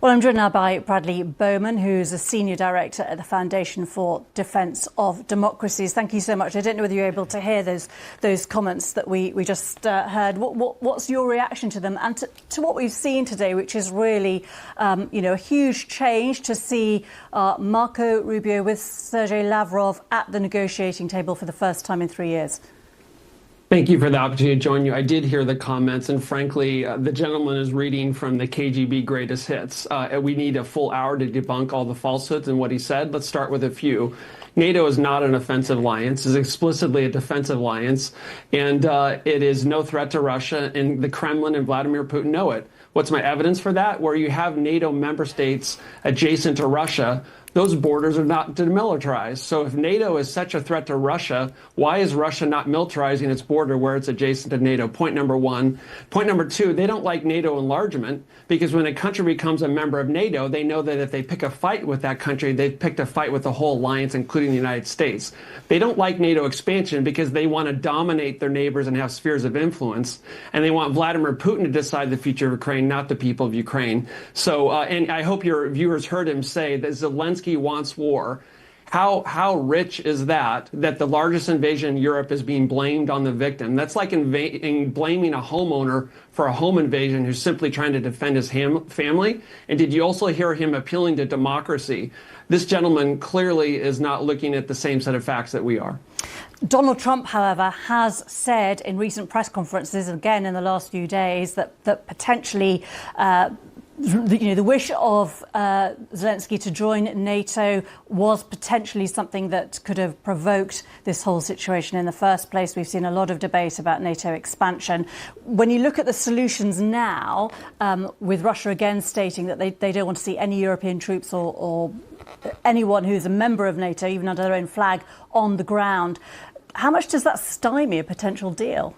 Well, I'm joined now by Bradley Bowman, who's a Senior Director at the Foundation for Defence of Democracies. Thank you so much. I don't know whether you're able to hear those comments that we just heard. What's your reaction to them and to what we've seen today, which is really, a huge change to see Marco Rubio with Sergey Lavrov at the negotiating table for the first time in 3 years? Thank you for the opportunity to join you. I did hear the comments, and frankly, the gentleman is reading from the KGB greatest hits. We need a full hour to debunk all the falsehoods in what he said. Let's start with a few. NATO is not an offensive alliance. It's explicitly a defensive alliance, and it is no threat to Russia, and the Kremlin and Vladimir Putin know it. What's my evidence for that? Where you have NATO member states adjacent to Russia, those borders are not demilitarized. So if NATO is such a threat to Russia, why is Russia not militarizing its border where it's adjacent to NATO? Point number one. Point number two, they don't like NATO enlargement because when a country becomes a member of NATO, they know that if they pick a fight with that country, they've picked a fight with the whole alliance, including the United States. They don't like NATO expansion because they want to dominate their neighbors and have spheres of influence. And they want Vladimir Putin to decide the future of Ukraine, not the people of Ukraine. So, and I hope your viewers heard him say that Zelensky wants war. How rich is that the largest invasion in Europe is being blamed on the victim? That's like blaming a homeowner for a home invasion who's simply trying to defend his family. And did you also hear him appealing to democracy? This gentleman clearly is not looking at the same set of facts that we are. Donald Trump, however, has said in recent press conferences, again in the last few days, that potentially the wish of Zelensky to join NATO was potentially something that could have provoked this whole situation in the first place. We've seen a lot of debate about NATO expansion. When you look at the solutions now, with Russia again stating that they don't want to see any European troops or anyone who's a member of NATO, even under their own flag, on the ground, how much does that stymie a potential deal?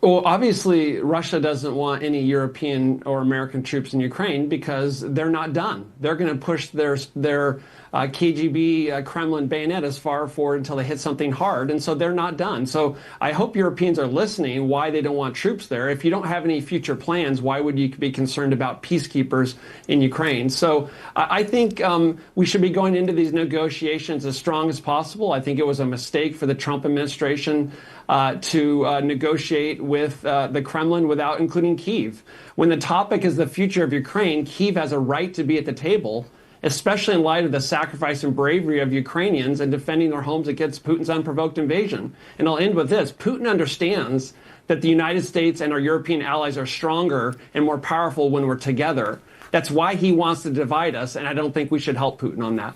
Well, obviously, Russia doesn't want any European or American troops in Ukraine because they're not done. They're going to push their KGB Kremlin bayonet as far forward until they hit something hard, and so they're not done. So I hope Europeans are listening why they don't want troops there. If you don't have any future plans, why would you be concerned about peacekeepers in Ukraine? So I think we should be going into these negotiations as strong as possible. I think it was a mistake for the Trump administration to negotiate with the Kremlin without including Kyiv. When the topic is the future of Ukraine, Kyiv has a right to be at the table, especially in light of the sacrifice and bravery of Ukrainians in defending their homes against Putin's unprovoked invasion. And I'll end with this. Putin understands that the United States and our European allies are stronger and more powerful when we're together. That's why he wants to divide us, and I don't think we should help Putin on that.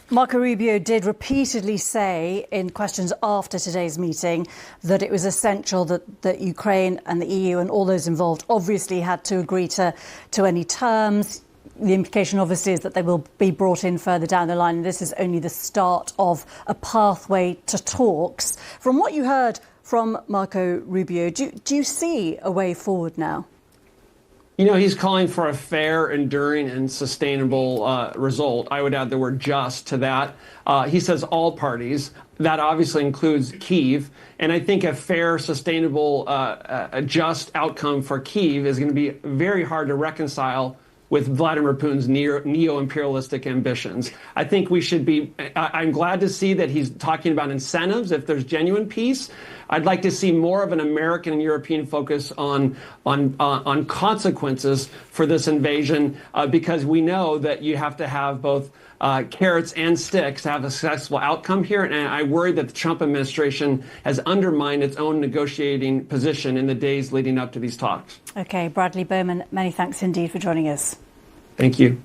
Marco Rubio did repeatedly say in questions after today's meeting that it was essential that Ukraine and the EU and all those involved obviously had to agree to any terms. The implication, obviously, is that they will be brought in further down the line. This is only the start of a pathway to talks. From what you heard from Marco Rubio, do you see a way forward now? You know, he's calling for a fair, enduring, and sustainable result. I would add the word just to that. He says all parties. That obviously includes Kyiv. And I think a fair, sustainable, just outcome for Kyiv is going to be very hard to reconcile with Vladimir Putin's neo-imperialistic ambitions. I think we should be, I'm glad to see that he's talking about incentives if there's genuine peace. I'd like to see more of an American and European focus on consequences for this invasion, because we know that you have to have both carrots and sticks to have a successful outcome here. And I worry that the Trump administration has undermined its own negotiating position in the days leading up to these talks. OK, Bradley Bowman, many thanks indeed for joining us. Thank you.